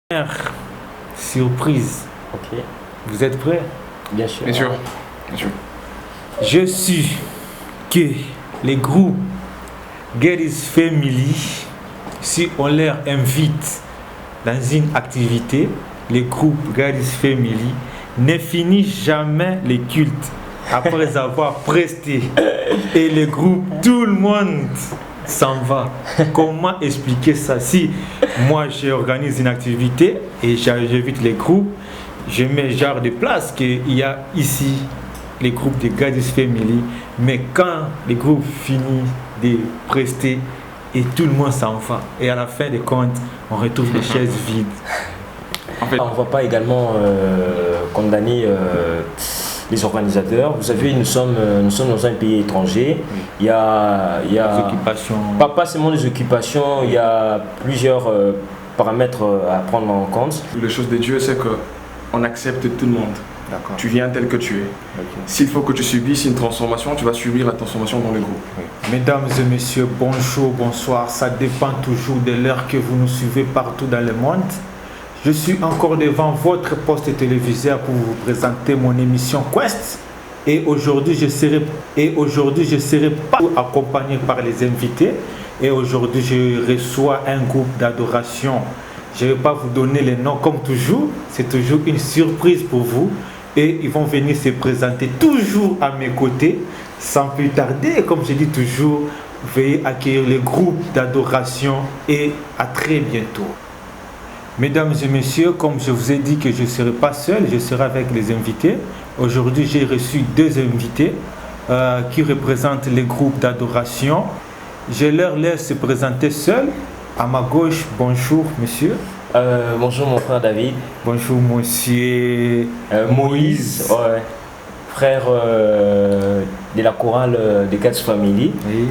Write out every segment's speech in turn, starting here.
Première surprise. Ok, Vous êtes prêts? bien sûr. Bien sûr, bien sûr. Je suis que les groupes Geddes Family, si on leur invite dans une activité, les groupes Geddes Family ne finissent jamais les cultes après avoir presté. Et les groupes, tout le monde s'en va. Comment expliquer ça? Si moi j'organise une activité et j'invite les groupes, je mets genre de place qu'il y a ici les groupes de Geddes Family, mais quand les groupes finissent de prester et tout le monde s'en va, et à la fin des comptes, on retrouve les chaises vides. En fait, On ne va pas également condamner les organisateurs. Vous savez, nous sommes dans un pays étranger. Il y a Les occupations. pas seulement les occupations, il y a plusieurs paramètres à prendre en compte. les choses de Dieu, c'est qu'on accepte tout le monde. D'accord. Tu viens tel que tu es. Ok. S'il faut que tu subisses une transformation, tu vas subir la transformation dans le groupe. Mesdames et messieurs, bonjour, bonsoir. Ça dépend toujours de l'heure que vous nous suivez partout dans le monde. Je suis encore devant votre poste téléviseur pour vous présenter mon émission Quest. Et aujourd'hui, je serai pas accompagné par les invités. Et aujourd'hui, je reçois un groupe d'adoration. Je ne vais pas vous donner les noms comme toujours. C'est toujours une surprise pour vous. Et ils vont venir se présenter toujours à mes côtés. Sans plus tarder, comme je dis toujours, veuillez accueillir le groupe d'adoration et à très bientôt. Mesdames et messieurs, comme je vous ai dit que je ne serai pas seul, je serai avec les invités. Aujourd'hui, j'ai reçu deux invités qui représentent les groupes d'adoration. Je leur laisse se présenter seuls. À ma gauche, bonjour monsieur. Bonjour mon frère David. Bonjour monsieur Moïse, ouais, frère de la chorale de Geddes Family, Oui.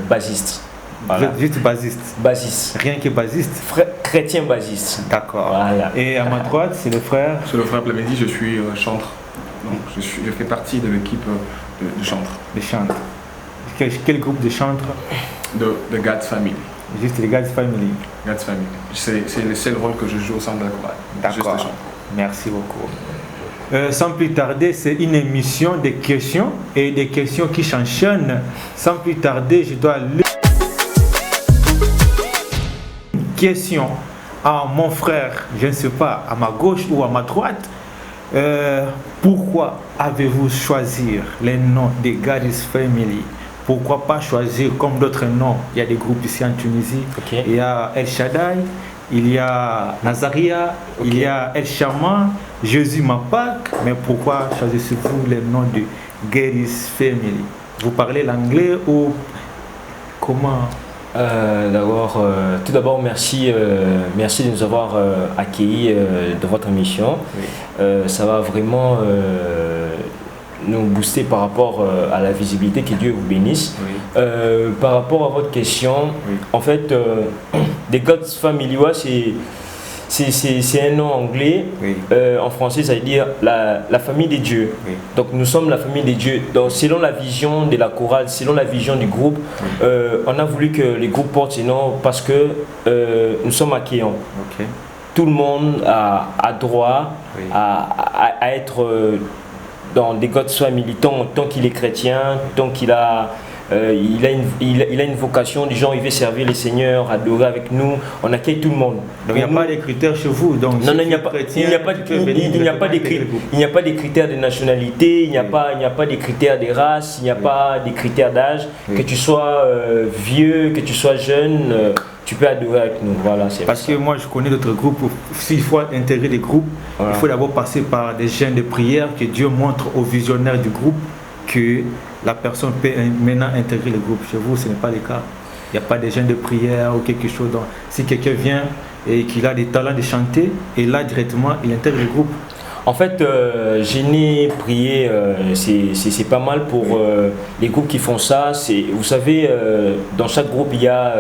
bassiste. Voilà. Juste bassiste. Bassiste. Rien que bassiste. Frère, chrétien bassiste. D'accord. Voilà. Et à ma droite, c'est le frère. Sur le frère Plamedi, je suis chantre. Donc je fais partie de l'équipe de chantre, de chantre. Quel groupe de chantre? de Geddes Family. Juste les Geddes Family. Geddes Family. C'est le seul rôle que je joue au sein de la chorale. Juste D'accord. le chant. Merci beaucoup. Sans plus tarder, c'est une émission de questions et des questions qui s'enchaînent. Sans plus tarder, je dois lire une question à mon frère, je ne sais pas, à ma gauche ou à ma droite. Pourquoi avez-vous choisi les noms des Geddes Family? Pourquoi pas choisir comme d'autres noms? Il y a des groupes ici en Tunisie. Ok. Il y a El Shaddai, il y a Nazaria, Ok. il y a El Shaman, Jésus Mapak. Mais pourquoi choisissez-vous les noms de Geddes Family? Vous parlez l'anglais ou comment? D'abord, tout d'abord, merci de nous avoir accueillis dans votre émission. Oui. Ça va vraiment nous booster par rapport à la visibilité, que Dieu vous bénisse. Oui. Par rapport à votre question, Oui. en fait, des Geddes Family, ouais, c'est un nom anglais. Oui. En français, ça veut dire la famille des dieux. Oui. Donc nous sommes la famille des dieux. Donc selon la vision de la chorale, selon la vision du groupe, on a voulu que les groupes portent ce nom parce que nous sommes accueillants. Ok. Tout le monde a droit Oui. à être dans des Geddes Family tant qu'il est chrétien, tant qu'il a... il a une vocation, du genre il veut servir les seigneurs, adorer avec nous, on accueille tout le monde. Donc il n'y a pas de critères chez vous. Donc, Non, si il n'y a tu es pas, chrétien, il n'y a pas, tu peux venir il n'y a pas directement des intégrer le groupe. il n'y a pas des critères de nationalité, il n'y a Oui. pas, il n'y a pas des critères de race, il n'y a Oui. pas des critères d'âge. Oui. Que tu sois vieux, que tu sois jeune, tu peux adorer avec nous. Voilà, c'est Parce ça. que moi je connais d'autres groupes, s'il faut intégrer des groupes, Voilà. il faut d'abord passer par des chaînes de prière que Dieu montre aux visionnaires du groupe que la personne peut maintenant intégrer le groupe. Chez vous, ce n'est pas le cas. Il n'y a pas de chaînes de prière ou quelque chose. Donc, si quelqu'un vient et qu'il a des talents de chanter, et là directement il intègre le groupe. En fait, je n'ai prié, c'est pas mal pour les groupes qui font ça. Vous savez, dans chaque groupe, il y a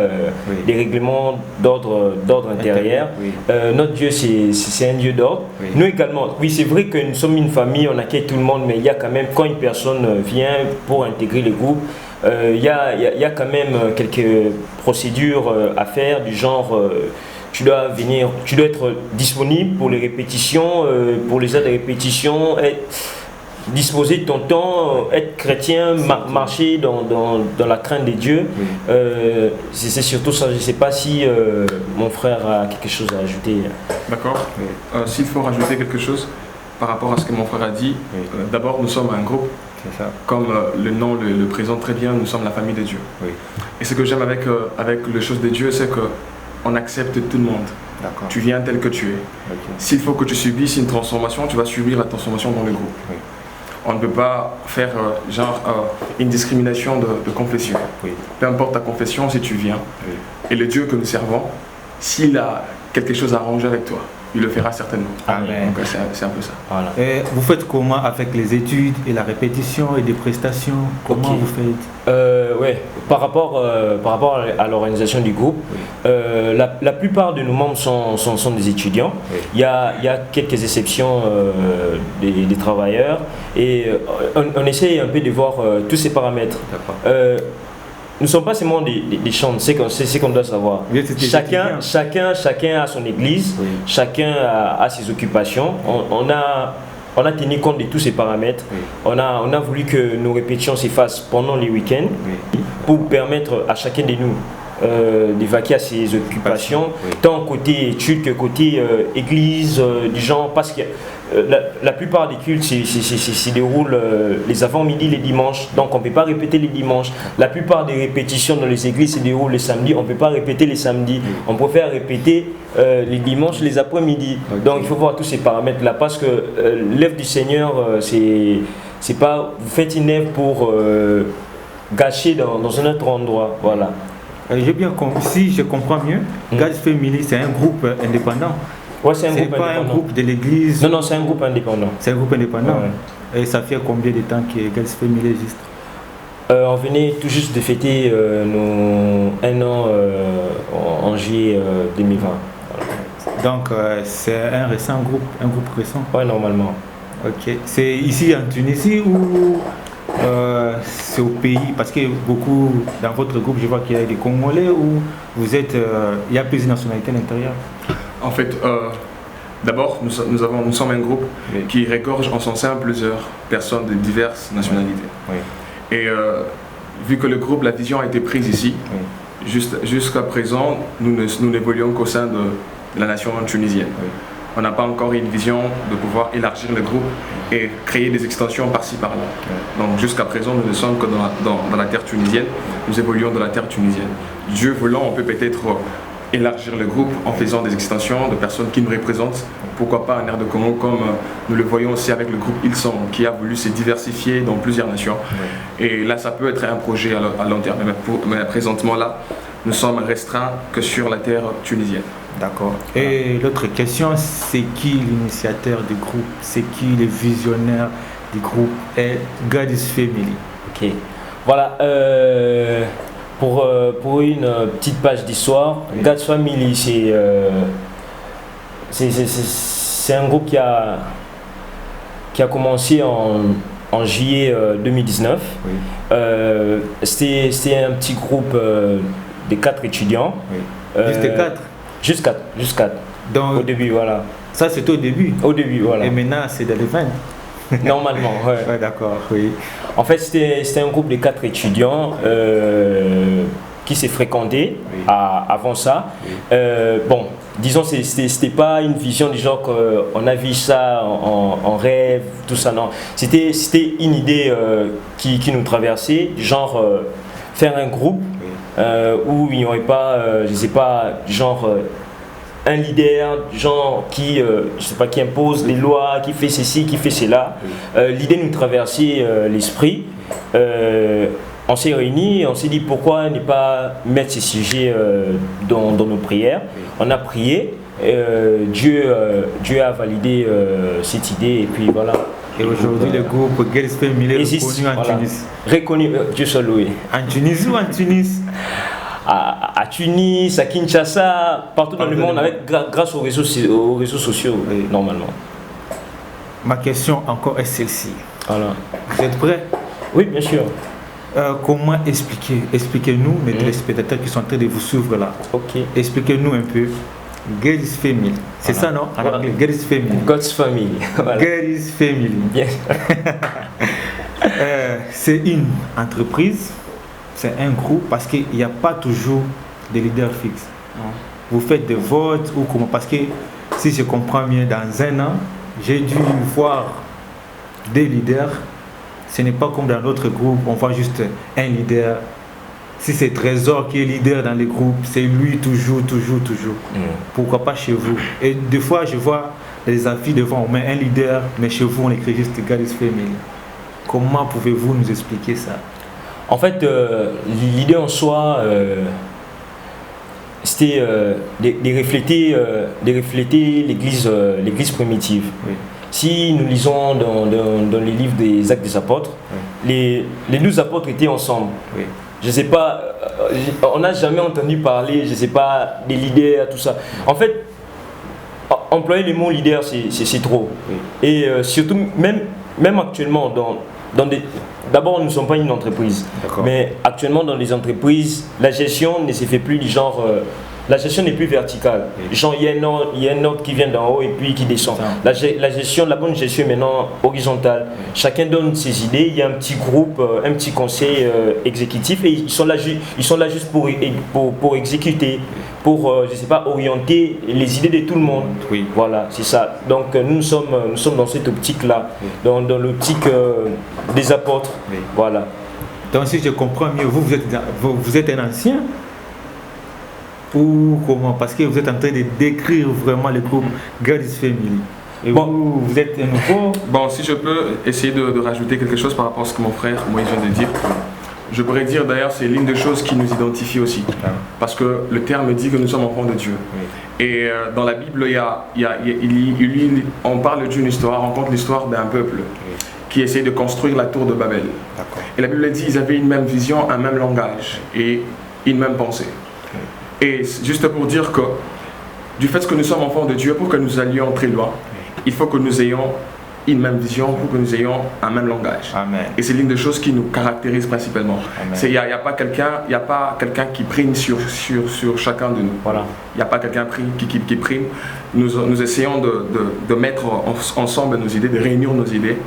Oui. des règlements d'ordre intérieur. Oui. Notre Dieu, c'est un Dieu d'ordre. Oui. Nous également, oui, c'est vrai que nous sommes une famille, on accueille tout le monde, mais il y a quand même, quand une personne vient pour intégrer le groupe, il y a quand même quelques procédures à faire, du genre tu dois venir, tu dois être disponible pour les répétitions, pour les heures de répétition, disposer de ton temps, être chrétien, marcher dans la crainte de Dieu. Oui. C'est surtout ça. Je ne sais pas si mon frère a quelque chose à ajouter. D'accord. Oui. S'il faut rajouter quelque chose par rapport à ce que mon frère a dit, oui. D'abord nous sommes un groupe. Ça. Comme le nom le présente très bien, nous sommes la famille de Dieu. Oui. Et ce que j'aime avec les choses de Dieu, c'est qu'on accepte tout le monde. Tu viens tel que tu es. Okay. S'il faut que tu subisses une transformation, tu vas subir la transformation dans le groupe. Oui. On ne peut pas faire une discrimination de confession. Oui. Peu importe ta confession, si tu viens. Oui. Et le Dieu que nous servons, s'il a quelque chose à arranger avec toi, il le fera certainement. Amen. Donc c'est un peu ça. Voilà. Et vous faites comment avec les études et la répétition et des prestations? Comment vous faites? Ouais. Par rapport à l'organisation du groupe, oui. La plupart de nos membres sont des étudiants. Oui. Il y a quelques exceptions des travailleurs et on essaie un peu de voir tous ces paramètres. Nous ne sommes pas seulement des chants, c'est ce qu'on doit savoir. Chacun a son église, oui. Chacun a ses occupations. On a tenu compte de tous ces paramètres. Oui. On a voulu que nos répétitions s'effacent pendant les week-ends, oui. Pour permettre à chacun de nous d'évacuer à ses occupations, oui. Tant côté études que côté église, du genre, parce que la plupart des cultes se déroulent les avant-midi, les dimanches, donc on ne peut pas répéter les dimanches. La plupart des répétitions dans les églises se déroulent les samedis, on ne peut pas répéter les samedis. Oui. On préfère répéter les dimanches, les après-midi. Okay. Donc il faut voir tous ces paramètres-là, parce que l'œuvre du Seigneur, c'est pas vous faites une œuvre pour gâcher dans un autre endroit. Voilà. J'ai bien compris, si je comprends mieux, God's Family, c'est un groupe indépendant. Ouais, c'est pas un groupe de l'église. Non, c'est un groupe indépendant. C'est un groupe indépendant. Ouais. Et ça fait combien de temps que God's Family existe? On venait tout juste de fêter nos 1 an en juillet 2020. Voilà. Donc c'est un groupe récent? Ouais, normalement. Ok. C'est ici en Tunisie ou c'est au pays? Parce que beaucoup, dans votre groupe, je vois qu'il y a des Congolais ou vous êtes, il y a plusieurs nationalités à l'intérieur? En fait, d'abord, nous sommes un groupe, oui. Qui regorge en son sein plusieurs personnes de diverses nationalités. Oui. Et vu que le groupe, la vision a été prise ici, oui. Jusqu'à présent, nous n'évoluons qu'au sein de la nation tunisienne. Oui. On n'a pas encore une vision de pouvoir élargir le groupe et créer des extensions par-ci par-là. Oui. Donc jusqu'à présent, nous ne sommes que dans la terre tunisienne. Nous évoluons dans la terre tunisienne. Dieu voulant, on peut peut-être élargir le groupe en faisant des extensions de personnes qui nous représentent, pourquoi pas en aire de Congo, comme nous le voyons aussi avec le groupe Ils sont, qui a voulu se diversifier dans plusieurs nations. Oui. Et là, ça peut être un projet à long terme, mais présentement là, nous sommes restreints que sur la terre tunisienne. D'accord. Et l'autre question, c'est qui l'initiateur du groupe? C'est qui le visionnaire du groupe et God's Family? Ok. Voilà. Pour une petite page d'histoire, oui. God's Family, c'est un groupe qui a commencé en juillet 2019. Oui. C'était un petit groupe de 4 étudiants. Oui. Juste 4? Juste 4. Donc, au début, voilà. Ça, c'était au début? Au début, voilà. Et maintenant, c'est dans les 20? Normalement, ouais. Ouais, d'accord, oui. En fait, c'était un groupe de 4 étudiants qui s'est fréquenté, oui. Avant ça. Oui. Bon, disons, c'était pas une vision du genre qu'on a vu ça en rêve, tout ça, non. C'était une idée qui nous traversait, du genre faire un groupe, oui. Où il n'y aurait pas, je sais pas, genre un leader, genre qui, je sais pas, qui impose des lois, qui fait ceci, qui fait cela. Oui. L'idée nous traversait l'esprit. On s'est réunis, on s'est dit pourquoi ne pas mettre ces sujets dans nos prières. Oui. On a prié, Dieu a validé cette idée et puis voilà. Et aujourd'hui, le groupe God's Family est reconnu en Tunisie. Reconnu, Dieu soit loué. En Tunisie ou en Tunis? À Tunis, à Kinshasa, partout dans le monde, grâce aux réseaux sociaux, oui. Normalement. Ma question encore est celle-ci. Voilà. Vous êtes prêts? Oui, bien sûr. Comment expliquez-nous, mes téléspectateurs qui sont en train de vous suivre là. Ok. Expliquez-nous un peu God's Family. C'est ça, non? En anglais, God's Family. God's Family. Voilà. God's Family. Bien. C'est une entreprise, c'est un groupe, parce qu'il n'y a pas toujours de leader fixe. Vous faites des votes ou comment? Parce que si je comprends bien, dans un an, j'ai dû voir des leaders. Ce n'est pas comme dans d'autres groupes, on voit juste un leader. Si c'est Trésor qui est leader dans les groupes, c'est lui toujours. Pourquoi pas chez vous? Et des fois, je vois les affiches devant, on met un leader, mais chez vous, on écrit juste God's Family. Comment pouvez-vous nous expliquer ça? En fait, l'idée en soi, c'était de refléter l'église primitive. Oui. Si nous lisons dans les livres des Actes des Apôtres, oui. les 12 apôtres étaient ensemble. Oui. Je ne sais pas, on n'a jamais entendu parler, je ne sais pas, des leaders, tout ça. En fait, employer le mot leader, c'est trop. Oui. Et surtout, même actuellement, d'abord, nous ne sommes pas une entreprise. Mais actuellement, dans les entreprises, la gestion ne se fait plus du genre... la gestion n'est plus verticale. Oui. Genre, il y a un ordre qui vient d'en haut et puis qui descend. La bonne gestion est maintenant horizontale. Oui. Chacun donne ses idées. Il y a un petit groupe, un petit conseil exécutif et ils sont là juste pour exécuter, pour, je sais pas, orienter les idées de tout le monde. Oui. Voilà, c'est ça. Donc, nous sommes dans cette optique-là, oui. dans l'optique des apôtres. Oui. Voilà. Donc, si je comprends mieux, vous êtes un ancien? Ou comment? Parce que vous êtes en train de décrire vraiment le groupe God's Family. Et bon, vous êtes un nouveau. Bon, si je peux essayer de rajouter quelque chose par rapport à ce que mon frère Moïse vient de dire. Je pourrais dire d'ailleurs, c'est l'une des choses qui nous identifie aussi. Parce que le terme dit que nous sommes enfants de Dieu. Oui. Et dans la Bible, on parle d'une histoire, on raconte l'histoire d'un peuple qui essaie de construire la tour de Babel. Et la Bible dit qu'ils avaient une même vision, un même langage et une même pensée. Et juste pour dire que du fait que nous sommes enfants de Dieu, pour que nous allions très loin, il faut que nous ayons une même vision, pour que nous ayons un même langage. Amen. Et c'est l'une des choses qui nous caractérise principalement. Il n'y a pas quelqu'un qui prime sur chacun de nous. Voilà. Il n'y a pas quelqu'un qui prime. Nous essayons de mettre ensemble nos idées, de réunir nos idées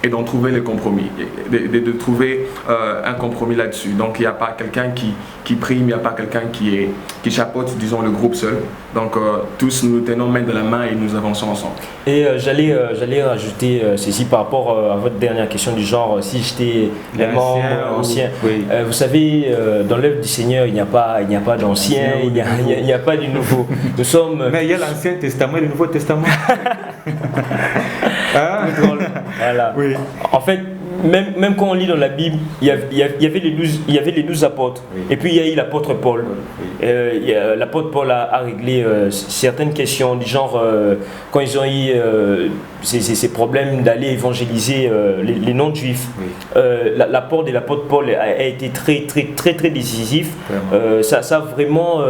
et d'en trouver le compromis, de trouver un compromis là-dessus. Donc il n'y a pas quelqu'un qui prime, il n'y a pas quelqu'un qui chapeaute, disons, le groupe seul. Donc tous nous tenons main de la main et nous avançons ensemble. Et j'allais rajouter ceci par rapport à votre dernière question du genre, si j'étais membre ancien. Oui. Vous savez, dans l'œuvre du Seigneur, il n'y a pas d'ancien, il n'y a pas du nouveau. Nous sommes... Mais il y a l'Ancien Testament et le Nouveau Testament. Voilà. Oui. En fait, même quand on lit dans la Bible, il y avait les 12 apôtres. Oui. Et puis il y a eu l'apôtre Paul. Oui. L'apôtre Paul a réglé certaines questions du genre quand ils ont eu ces problèmes d'aller évangéliser les non-juifs. Oui. L'apport de l'apôtre Paul a été très décisif. Ça a vraiment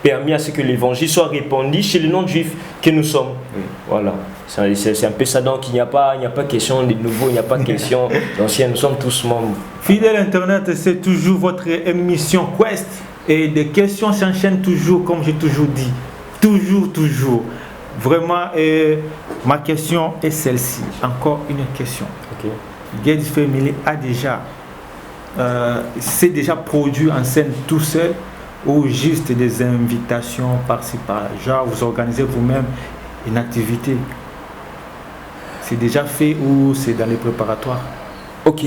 permis à ce que l'évangile soit répandu chez les non-juifs que nous sommes. Oui. Voilà. C'est un peu ça, donc il n'y a pas question de nouveau, il n'y a pas question d'ancien, nous sommes tous membres. Fidèle Internet, c'est toujours votre émission Quest et des questions s'enchaînent toujours, comme j'ai toujours dit. Toujours. Vraiment, ma question est celle-ci. Encore une question. Okay. God's Family s'est déjà produit en scène tout seul ou juste des invitations par-ci par-là? Genre, vous organisez vous-même une activité? C'est déjà fait ou c'est dans les préparatoires? Ok.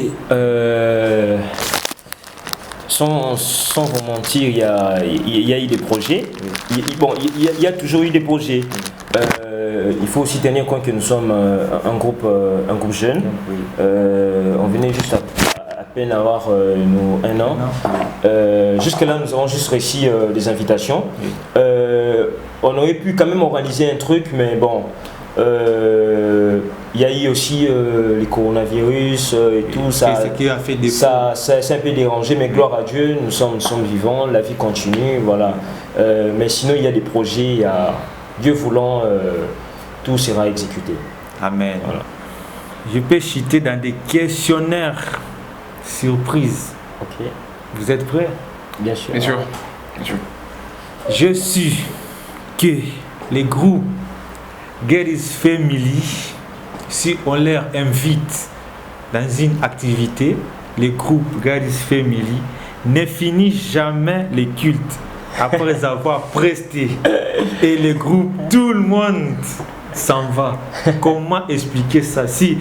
Sans vous mentir, il y a eu des projets. Il y a toujours eu des projets. Il faut aussi tenir compte que nous sommes un groupe jeune. On venait juste à peine avoir un an. Jusque-là, nous avons juste reçu des invitations. On aurait pu quand même organiser un truc, mais bon... il y a eu aussi les coronavirus et tout ça. C'est un peu dérangé, mais gloire à Dieu, nous sommes vivants, la vie continue, voilà. Mais sinon, il y a des projets, Dieu voulant, tout sera exécuté. Amen. Voilà. Je peux citer dans des questionnaires surprises. Ok. Vous êtes prêts? Bien sûr. Bien sûr. Je suis que les groupes Geddes Family, si on leur invite dans une activité, les groupes Geddes Family ne finissent jamais les cultes après avoir presté. Et les groupes, tout le monde s'en va. Comment expliquer ça? Si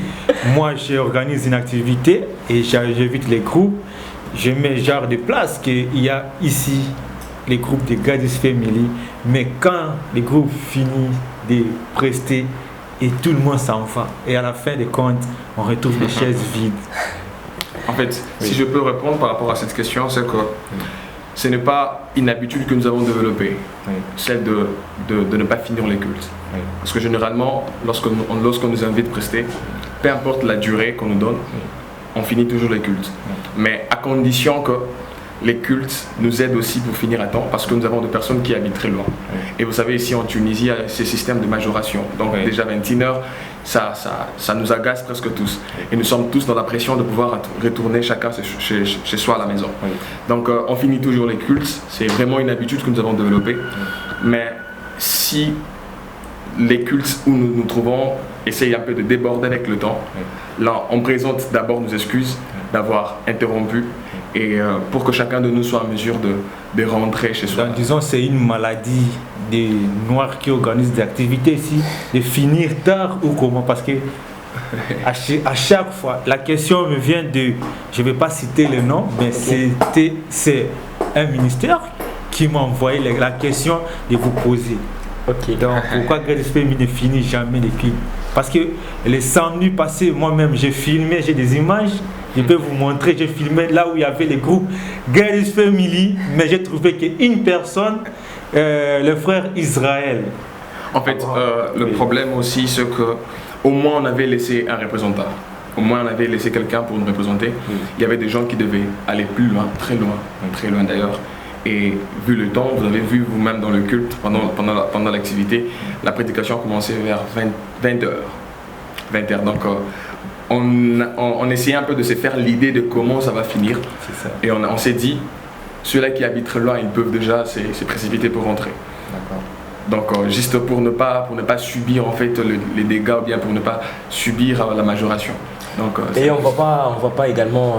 moi j'organise une activité et j'invite les groupes, je mets genre de place qu'il y a ici les groupes de Geddes Family, mais quand les groupes finissent de prester et tout le monde s'en va, et à la fin des comptes, on retrouve les chaises vides. En fait, si je peux répondre par rapport à cette question, c'est que ce n'est pas une habitude que nous avons développée, celle de ne pas finir les cultes. Parce que généralement, lorsqu'on nous invite à prester, peu importe la durée qu'on nous donne, on finit toujours les cultes. Mais à condition que les cultes nous aident aussi pour finir à temps, parce que nous avons des personnes qui habitent très loin. Et vous savez, ici en Tunisie, il y a ces systèmes de majoration. Donc déjà 21h, ça nous agace presque tous. Et nous sommes tous dans la pression de pouvoir retourner chacun chez soi à la maison. Donc on finit toujours les cultes. C'est vraiment une habitude que nous avons développée. Mais si les cultes où nous nous trouvons essayent un peu de déborder avec le temps, là on présente d'abord nos excuses d'avoir interrompu, et pour que chacun de nous soit en mesure de rentrer chez soi. Donc, disons, c'est une maladie des Noirs qui organisent des activités ici, de finir tard ou comment? Parce que à chaque fois, la question me vient de, je ne vais pas citer le nom, mais c'est un ministère qui m'a envoyé la question de vous poser. Donc, pourquoi Geddes Family ne finit jamais les clips? Parce que les samedis passés, moi-même, j'ai filmé, j'ai des images. Je peux vous montrer, j'ai filmé là où il y avait les groupes Geddes Family, mais j'ai trouvé qu'une personne, le frère Israël. En fait, le problème aussi, c'est qu'au moins on avait laissé un représentant. Au moins on avait laissé quelqu'un pour nous représenter. Il y avait des gens qui devaient aller plus loin, très loin d'ailleurs. Et vu le temps, vous avez vu vous-même dans le culte, pendant l'activité, la prédication a commencé vers 20h. Donc, on essayait un peu de se faire l'idée de comment ça va finir. Et on s'est dit, ceux-là qui habitent très loin, ils peuvent déjà se précipiter pour rentrer. Donc, juste pour ne pas subir en fait les dégâts, ou bien pour ne pas subir la majoration. Donc, et on va pas également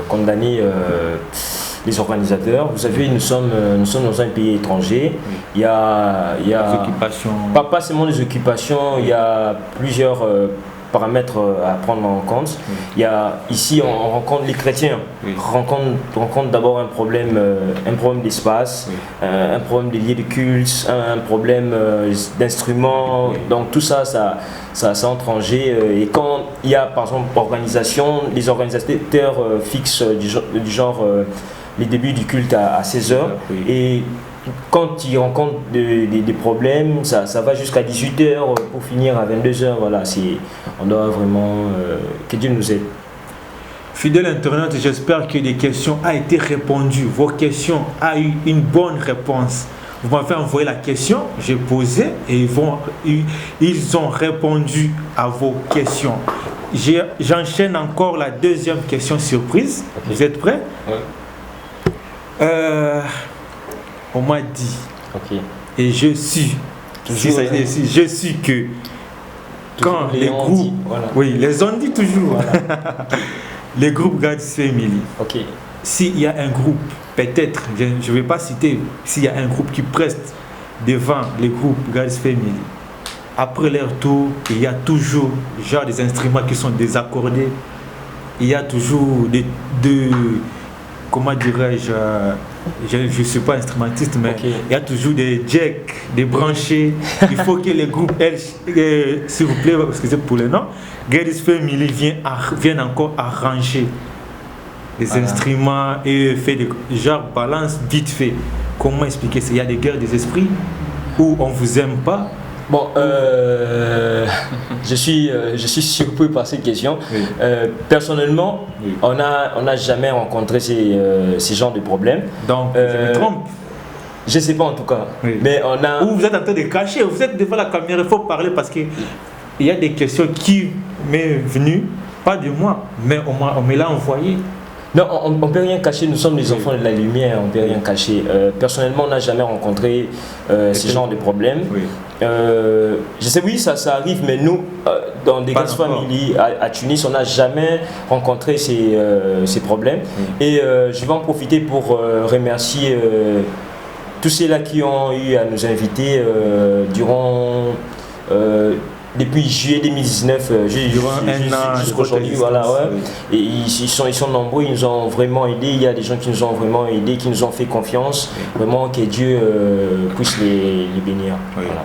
condamner les organisateurs. Vous savez, nous sommes dans un pays étranger. Il y a des occupations. Pas seulement des occupations, il y a plusieurs paramètres à prendre en compte. Il y a, ici, on rencontre les chrétiens, rencontre d'abord un problème d'espace, un problème de lieux de culte, un problème d'instruments. Donc tout ça entre en jeu. Et quand il y a par exemple les organisateurs fixent du genre les débuts du culte à 16h. Et quand ils rencontrent des problèmes, ça va jusqu'à 18h pour finir à 22h. Voilà, on doit vraiment que Dieu nous aide. Fidèles internautes, j'espère que les questions ont été répondues. Vos questions ont eu une bonne réponse. Vous m'avez envoyé la question, j'ai posé et ils ont répondu à vos questions. J'enchaîne encore la deuxième question surprise. Vous êtes prêts? On m'a dit, et je suis que quand les groupes, les on dit toujours, les groupes Geddes Family, s'il y a un groupe, peut-être, je ne vais pas citer, s'il y a un groupe qui preste devant les groupes Geddes Family, après leur tour, il y a toujours genre des instruments qui sont désaccordés, il y a toujours comment dirais-je, je ne suis pas instrumentiste, mais il y a toujours des jacks, des branchés. Il faut que les groupes, s'il vous plaît, excusez pour le nom, Geddes Family viennent encore arranger les instruments et fait des genre balance vite fait. Comment expliquer ça? Il y a des guerres des esprits où on vous aime pas. Bon, je suis surpris par cette question. Personnellement, on n'a jamais rencontré ces genres de problèmes. Donc, je me trompe. Je ne sais pas en tout cas. Mais on a... Ou vous êtes en train de cacher, vous êtes devant la caméra, il faut parler parce qu'il y a des questions qui m'est venues, pas de moi, mais on me l'a envoyé. Non, on ne peut rien cacher, nous sommes les enfants de la lumière, on ne peut rien cacher. Personnellement, on n'a jamais rencontré ce genre de problème. Oui. Je sais, oui, ça arrive, mais nous, dans des God's Family à Tunis, on n'a jamais rencontré ces problèmes. Et je vais en profiter pour remercier tous ceux-là qui ont eu à nous inviter depuis juillet 2019 jusqu'aujourd'hui, voilà, ouais. Et ils sont nombreux, ils nous ont vraiment aidés. Il y a des gens qui nous ont vraiment aidés, qui nous ont fait confiance. Vraiment, que Dieu puisse les bénir. Oui. Voilà.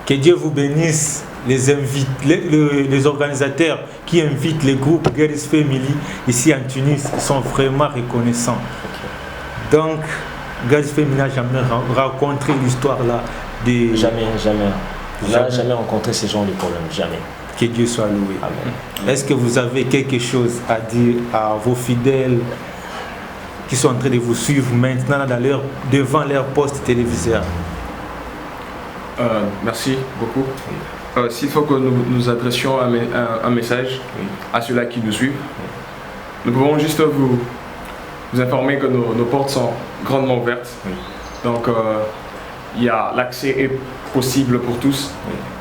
Que Dieu vous bénisse, les organisateurs qui invitent les groupes God's Family ici en Tunis, ils sont vraiment reconnaissants. Okay. Donc, God's Family n'a jamais rencontré l'histoire là de... Jamais. On n'a jamais rencontré ce genre de problème, jamais. Que Dieu soit loué. Amen. Est-ce que vous avez quelque chose à dire à vos fidèles qui sont en train de vous suivre maintenant devant leur poste téléviseur? Merci beaucoup. S'il faut que nous adressions un message à ceux-là qui nous suivent, nous pouvons juste vous informer que nos portes sont grandement ouvertes. Donc, l'accès est possible pour tous.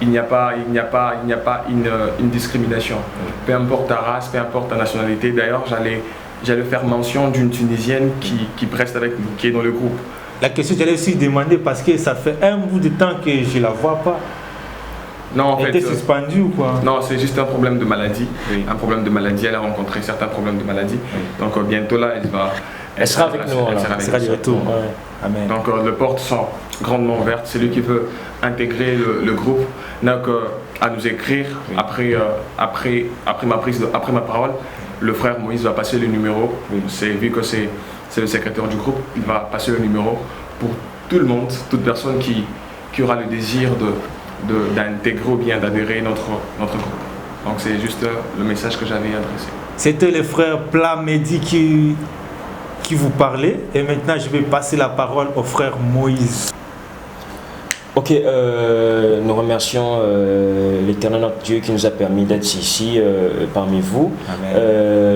Il n'y a pas une discrimination. Peu importe ta race, peu importe ta nationalité. D'ailleurs, j'allais faire mention d'une Tunisienne qui reste avec nous, qui est dans le groupe. La question, j'allais aussi demander parce que ça fait un bout de temps que je ne la vois pas. Non, en fait, elle était suspendue ou quoi? Non, c'est juste un problème de maladie. Un problème de maladie, elle a rencontré certains problèmes de maladie. Donc bientôt là, elle sera avec nous. Elle sera du retour. Ouais. Amen. Donc les portes sont grandement ouvertes. Celui qui veut intégrer le groupe n'a qu'à nous écrire. Après ma parole, le frère Moïse va passer le numéro. Vu que c'est le secrétaire du groupe, il va passer le numéro pour tout le monde, toute personne qui aura le désir d'intégrer ou bien d'adhérer notre groupe. Donc c'est juste le message que j'avais adressé. C'était le frère Plamedi qui vous parlait, et maintenant je vais passer la parole au frère Moïse. Ok, nous remercions l'Éternel notre Dieu qui nous a permis d'être ici parmi vous.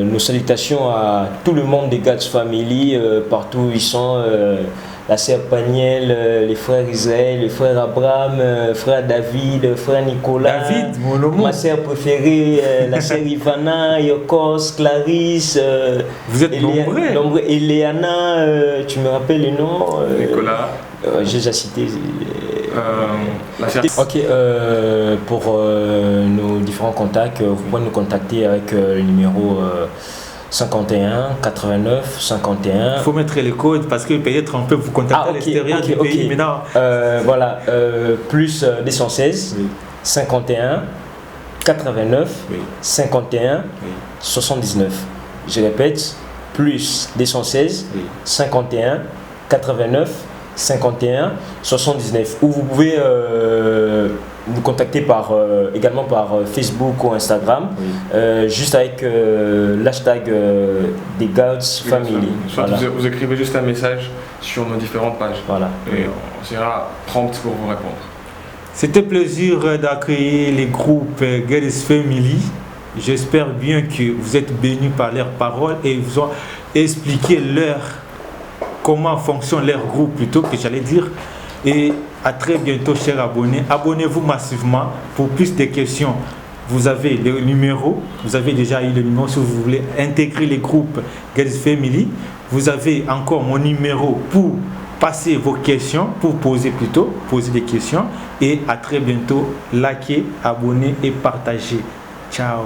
Nos salutations à tout le monde des God's Family, partout où ils sont, la sœur Paniel, les frères Israël, les frères Abraham, frère David, frère Nicolas, ma sœur préférée, la sœur Ivana, Yokos, Clarisse, vous êtes nombreux. Eliana, tu me rappelles les noms Nicolas. J'ai déjà cité. Ok, pour nos différents contacts, vous pouvez nous contacter avec le numéro 51 89 51. Il faut mettre les codes parce que peut-être on peut vous contacter à l'extérieur du pays. Mais non. Voilà, plus 216 51 89 51 79. Je répète, plus 216 51 89 51 79, ou vous pouvez nous contacter également par Facebook ou Instagram, juste avec l'hashtag des God's Family. Voilà. Vous écrivez juste un message sur nos différentes pages. Voilà. Et on sera prompt pour vous répondre. C'était un plaisir d'accueillir les groupes God's Family. J'espère bien que vous êtes bénis par leurs paroles et vous ont expliqué comment fonctionne leur groupe, plutôt que j'allais dire. Et à très bientôt, chers abonnés. Abonnez-vous massivement pour plus de questions. Vous avez le numéro, vous avez déjà eu le numéro si vous voulez intégrer les groupes God's Family. Vous avez encore mon numéro pour passer vos questions, pour poser des questions. Et à très bientôt, likez, abonnez et partagez. Ciao.